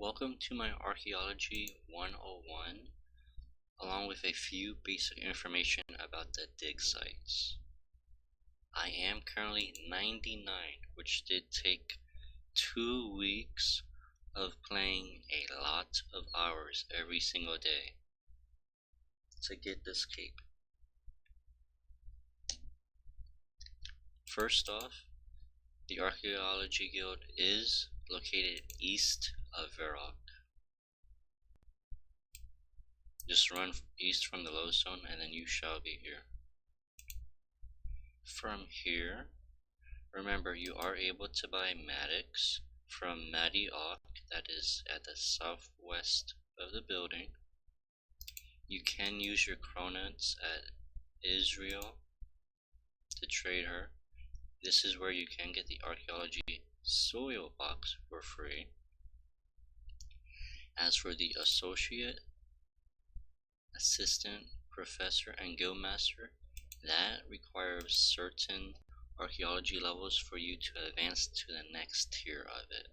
Welcome to my Archaeology 101, along with a few basic information about the Digsites. I am currently 99, which did take 2 weeks of playing a lot of hours every single day to get this cape. First off, the Archaeology Guild is located east of Varrock. Just run east from the lodestone and then you shall be here. From here, remember you are able to buy Mattocks from Mattock, that is at the southwest of the building. You can use your cronets at Israel to trade her. This is where you can get the Archaeology soil box for free. As for the associate, assistant, professor, and guildmaster, that requires certain archaeology levels for you to advance to the next tier of it.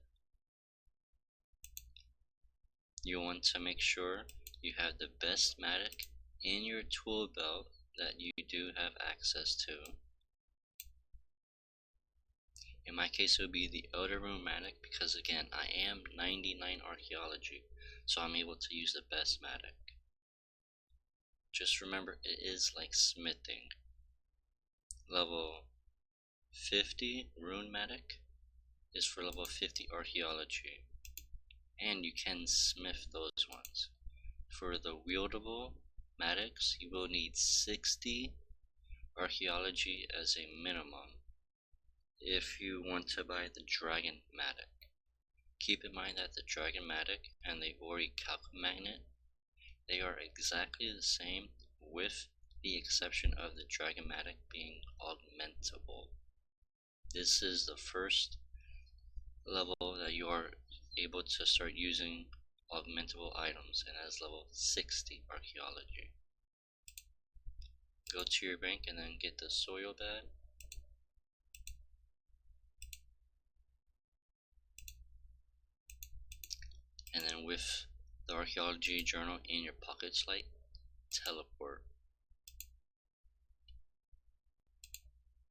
You want to make sure you have the best Mattock in your tool belt that you do have access to. In my case, it would be the Elder Room Mattock because again, I am 99 archaeology, so I'm able to use the best Mattock. Just remember, it is like smithing. Level 50 Rune Mattock is for level 50 archaeology, and you can smith those ones. For the wieldable Mattocks, you will need 60 archaeology as a minimum if you want to buy the Dragon Mattock. Keep in mind that the Dragon Mattock and the Ori Magnet, they are exactly the same with the exception of the Dragon Mattock being augmentable. This is the first level that you are able to start using augmentable items, and that is level 60 archaeology. Go to your bank and then get the soil bag. And then with the archaeology journal in your pocket slate, teleport.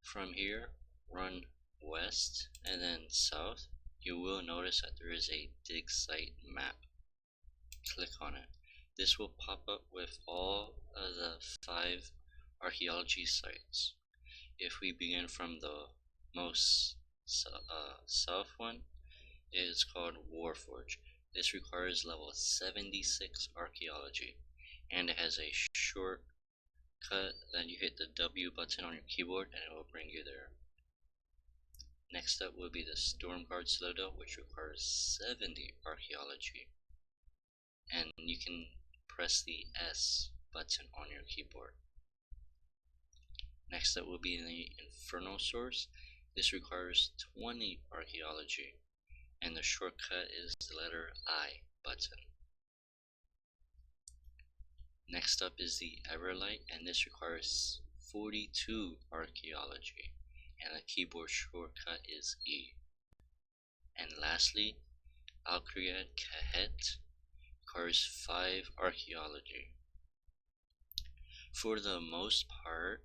From here, run west and then south. You will notice that there is a Digsite Map. Click on it. This will pop up with all of the 5 archaeology sites. If we begin from the most south one, it is called Warforge. This requires level 76 archaeology, and it has a shortcut that you hit the W button on your keyboard and it will bring you there. Next up will be the Stormguard Citadel, which requires 70 archaeology, and you can press the S button on your keyboard. Next up will be the Infernal Source. This requires 20 archaeology, and the shortcut is the letter I button. Next up is the Everlight, and this requires 42 archaeology, and the keyboard shortcut is E. And lastly, Kharid-et requires 5 archaeology. For the most part,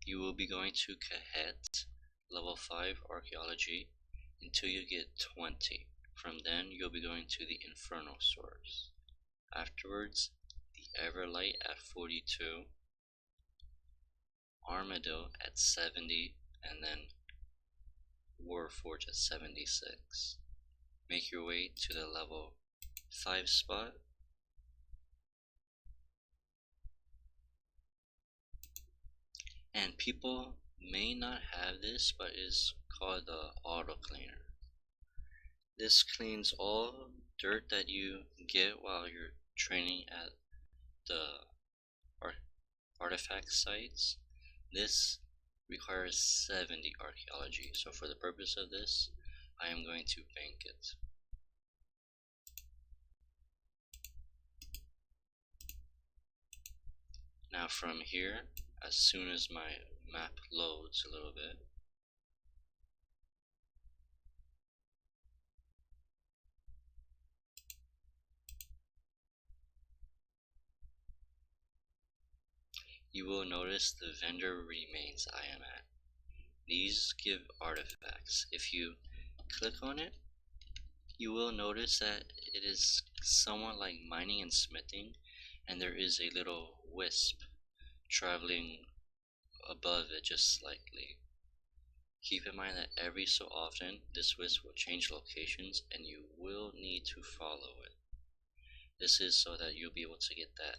you will be going to Kharid level 5 archaeology until you get 20. From then, you'll be going to the Infernal Source. Afterwards, the Everlight at 42, Armadillo at 70, and then Warforge at 76. Make your way to the level 5 spot. And people may not have this, but it's called the auto cleaner. This cleans all dirt that you get while you're training at the artifact sites. This requires 70 archaeology, so for the purpose of this, I am going to bank it. Now from here, as soon as my map loads a little bit, you will notice the vendor remains I am at. These give artifacts. If you click on it, you will notice that it is somewhat like mining and smithing, and there is a little wisp traveling above it just slightly. Keep in mind that every so often this wisp will change locations and you will need to follow it. This is so that you'll be able to get that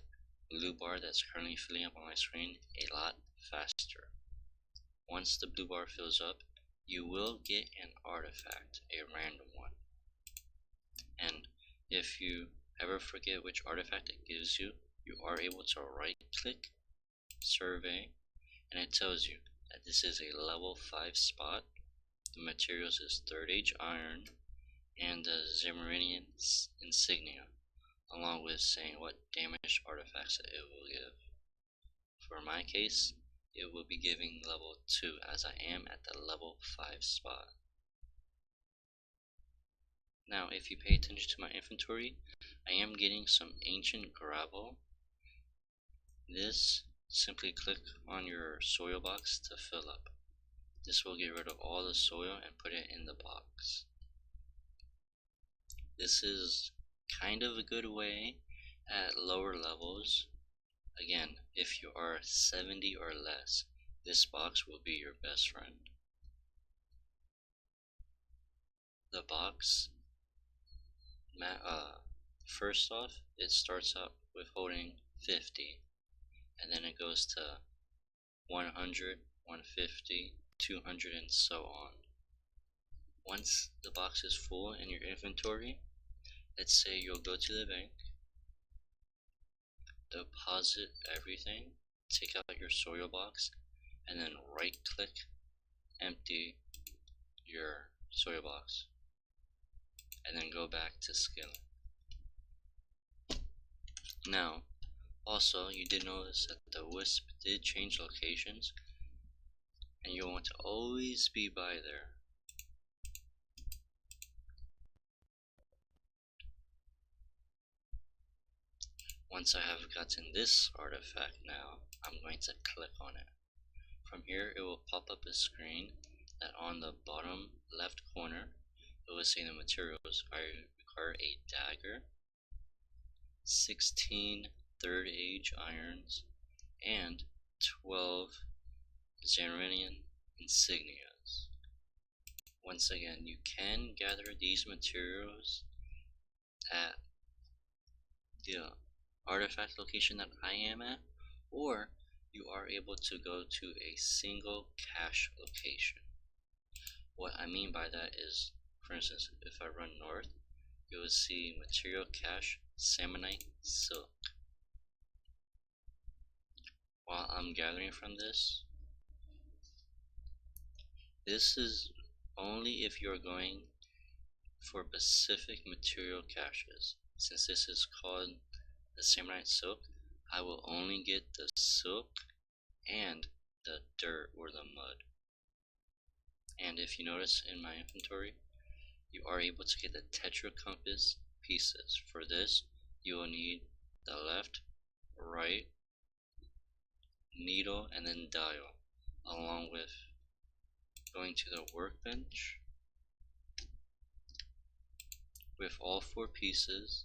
blue bar that's currently filling up on my screen a lot faster. Once the blue bar fills up, you will get an artifact, a random one. And if you ever forget which artifact it gives you, you are able to right click, survey, and it tells you that this is a level 5 spot. The materials is 3rd age iron and the Zemurinian insignia, along with saying what damaged artifacts that it will give. For my case, it will be giving level 2 as I am at the level 5 spot. Now if you pay attention to my inventory, I am getting some ancient gravel. This, simply click on your soil box to fill up. This will get rid of all the soil and put it in the box. This is kind of a good way at lower levels. Again, if you are 70 or less, this box will be your best friend. The box, first off, it starts out with holding 50, and then it goes to 100, 150, 200, and so on. Once the box is full in your inventory, let's say you'll go to the bank, deposit everything, take out your soil box, and then right click, empty your soil box, and then go back to scaling. Now, also, you did notice that the wisp did change locations, and you'll want to always be by there. Once I have gotten this artifact now, I'm going to click on it. From here, it will pop up a screen that on the bottom left corner, it will say the materials. I require a dagger, 16 3rd age irons, and 12 Zemurinian insignias. Once again, you can gather these materials at the artifact location that I am at, or you are able to go to a single cache location. What I mean by that is, for instance, if I run north, you will see material cache, Salmonite, silk. While I'm gathering from this is only if you're going for specific material caches. Since this is called the Salmonite silk, I will only get the silk and the dirt or the mud. And if you notice in my inventory, you are able to get the tetra compass pieces. For this, you will need the left, right, needle, and then dial, along with going to the workbench with all 4 pieces,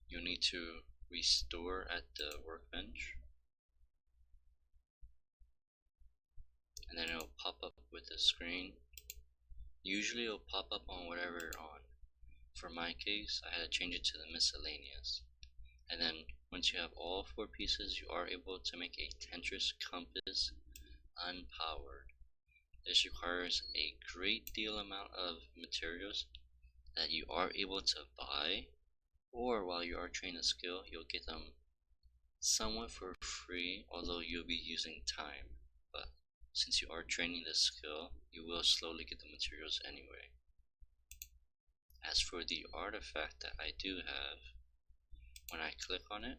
you'll need to restore at the workbench, and then it'll pop up with a screen. Usually it'll pop up on whatever you're on. For my case, I had to change it to the miscellaneous. And then once you have all 4 pieces, you are able to make a Tetris compass unpowered. This requires a great deal amount of materials that you are able to buy, or while you are training the skill, you'll get them somewhat for free, although you'll be using time. But since you are training this skill, you will slowly get the materials anyway. As for the artifact that I do have, when I click on it,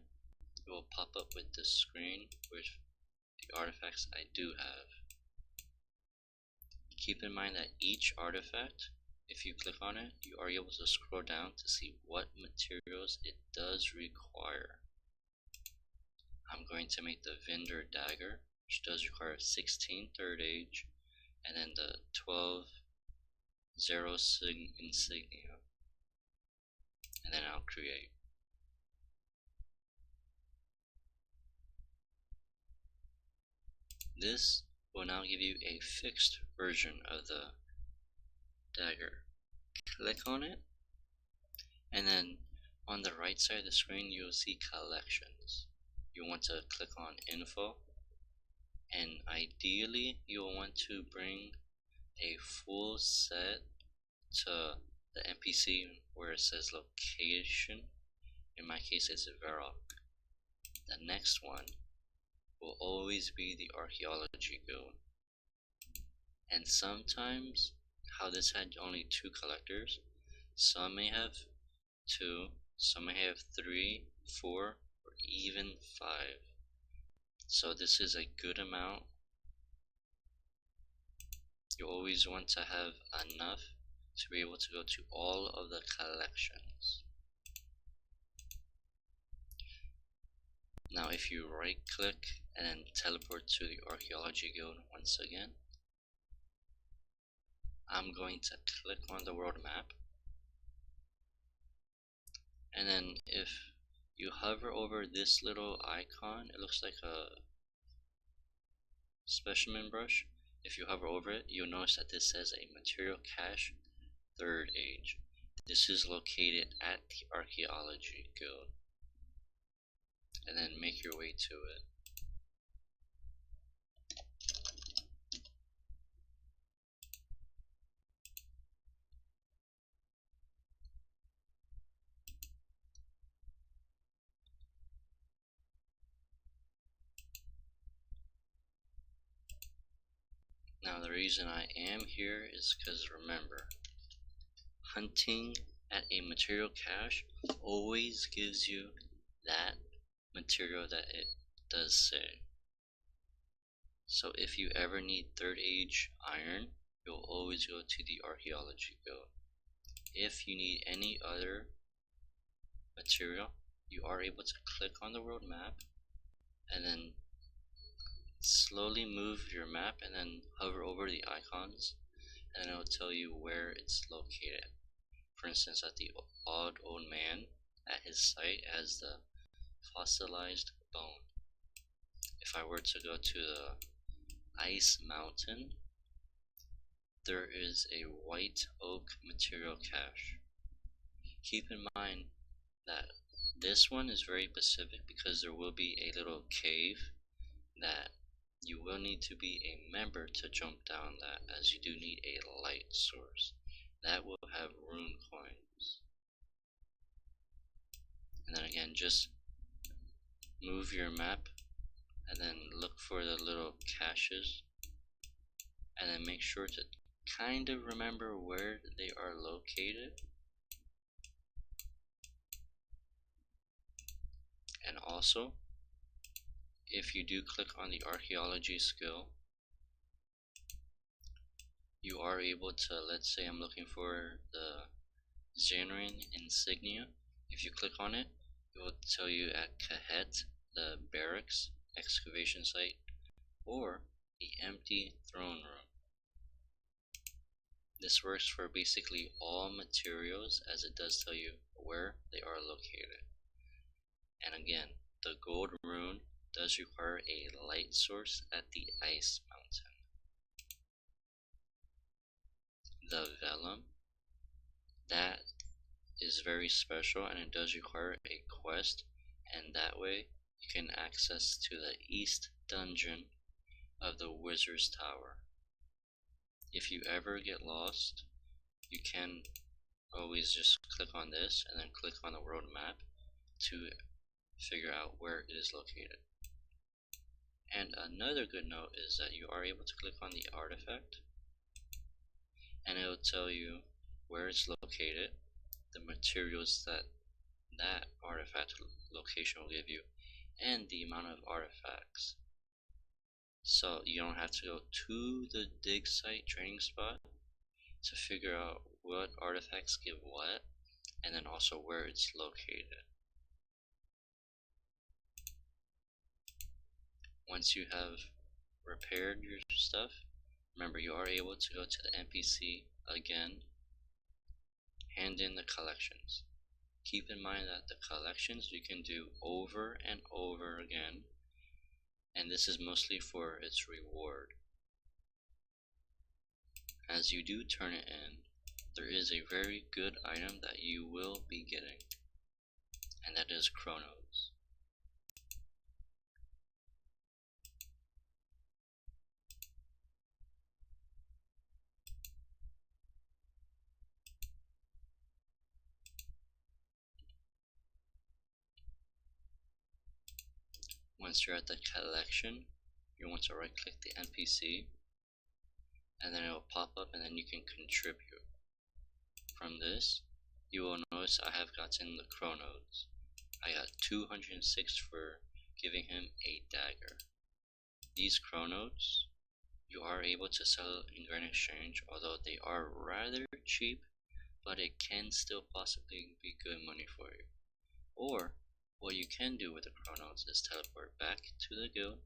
it will pop up with this screen with the artifacts I do have. Keep in mind that each artifact if you click on it, you are able to scroll down to see what materials it does require. I'm going to make the vendor dagger, which does require 16 third age, and then the 12 0 insignia, and then I'll create. This will now give you a fixed version of the dagger. Click on it, and then on the right side of the screen you will see collections. You want to click on info, and ideally you'll want to bring a full set to the NPC where it says location. In my case it's Mattock. The next one will always be the Archaeology Guild. And sometimes, how this had only 2 collectors, some may have 2, some may have 3, 4, or even 5. So this is a good amount. You always want to have enough to be able to go to all of the collections. Now if you right click and then teleport to the Archaeology Guild once again, I'm going to click on the world map, and then if you hover over this little icon, it looks like a specimen brush. If you hover over it, you'll notice that this says a material cache 3rd age. This is located at the Archaeology Guild, and then make your way to it. Now the reason I am here is because remember, hunting at a material cache always gives you that material that it does say. So if you ever need 3rd age iron, you'll always go to the Archaeology Guild. If you need any other material, you are able to click on the world map and then slowly move your map and then hover over the icons, and it will tell you where it's located. For instance, at the odd old man, at his site as the fossilized bone. If I were to go to the ice mountain, there is a white oak material cache. Keep in mind that this one is very specific because there will be a little cave that you will need to be a member to jump down that, as you do need a light source that will have rune coins. And then again, just move your map and then look for the little caches, and then make sure to kind of remember where they are located. And also, if you do click on the archaeology skill, you are able to, let's say I'm looking for the Xanarine insignia. If you click on it, it will tell you at Kharid, the barracks excavation site, or the empty throne room. This works for basically all materials, as it does tell you where they are located. And again, the gold rune does require a light source at the ice mountain. The vellum, that is very special, and it does require a quest, and that way you can access to the east dungeon of the wizard's tower. If you ever get lost, you can always just click on this and then click on the world map to figure out where it is located. And another good note is that you are able to click on the artifact, and it will tell you where it's located, the materials that that artifact location will give you, and the amount of artifacts. So you don't have to go to the dig site training spot, to figure out what artifacts give what, and then also where it's located. Once you have repaired your stuff, remember you are able to go to the NPC again, hand in the collections. Keep in mind that the collections you can do over and over again, and this is mostly for its reward. As you do turn it in, there is a very good item that you will be getting, and that is chronos. Once you're at the collection, you want to right click the NPC, and then it will pop up, and then you can contribute. From this, you will notice I have gotten the chronos. I got 206 for giving him a dagger. These chronos you are able to sell in Grand Exchange, although they are rather cheap, but it can still possibly be good money for you. Or what you can do with the chronos is teleport back to the guild,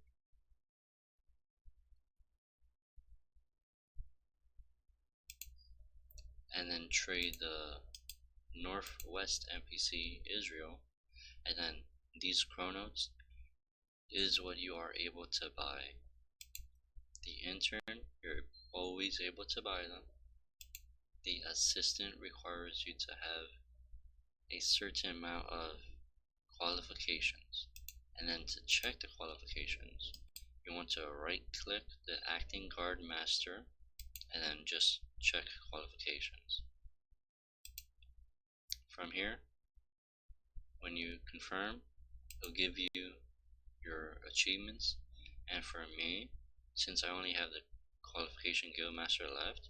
and then trade the northwest NPC Israel, and then these chronos is what you are able to buy. The intern, you're always able to buy them. The assistant requires you to have a certain amount of qualifications, and then to check the qualifications, you want to right click the acting guard master, and then just check qualifications. From here, when you confirm, it'll give you your achievements, and for me, since I only have the qualification guildmaster left,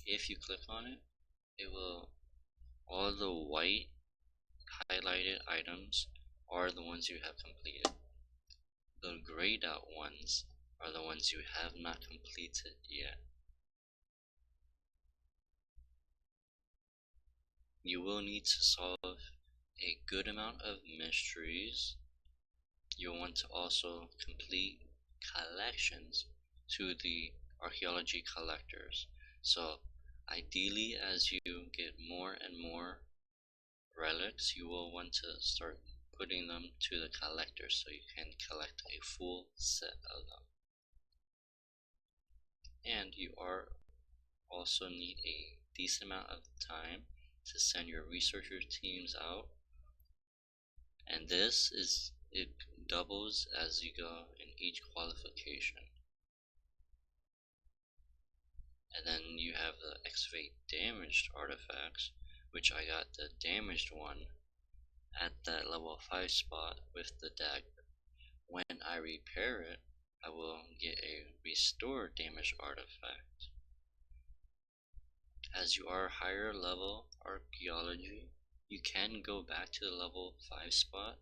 if you click on it, it will, all the white highlighted items are the ones you have completed. The grayed out ones are the ones you have not completed yet. You will need to solve a good amount of mysteries. You'll want to also complete collections to the archaeology collectors. So ideally, as you get more and more relics, you will want to start putting them to the collectors so you can collect a full set of them. And you are also need a decent amount of time to send your researcher teams out, and this is, it doubles as you go in each qualification. And then you have the excavate damaged artifacts, which I got the damaged one at that level 5 spot with the dagger. When I repair it, I will get a restore damaged artifact. As you are higher level archaeology, you can go back to the level 5 spot,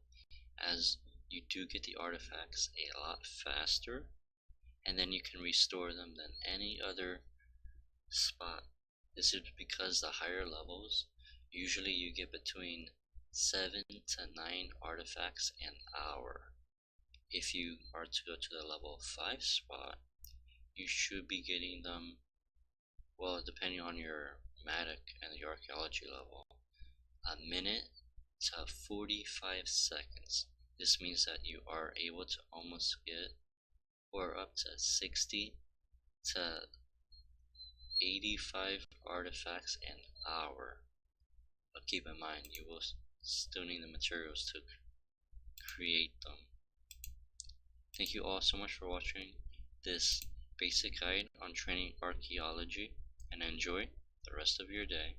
as you do get the artifacts a lot faster, and then you can restore them than any other spot. This is because the higher levels, usually you get between 7 to 9 artifacts an hour. If you are to go to the level 5 spot, you should be getting them, well, depending on your Mattock and the archaeology level, a minute to 45 seconds. This means that you are able to almost get, or up to 60 to 85 artifacts an hour. But keep in mind, you will still need the materials to create them. Thank you all so much for watching this basic guide on training archaeology, and enjoy the rest of your day.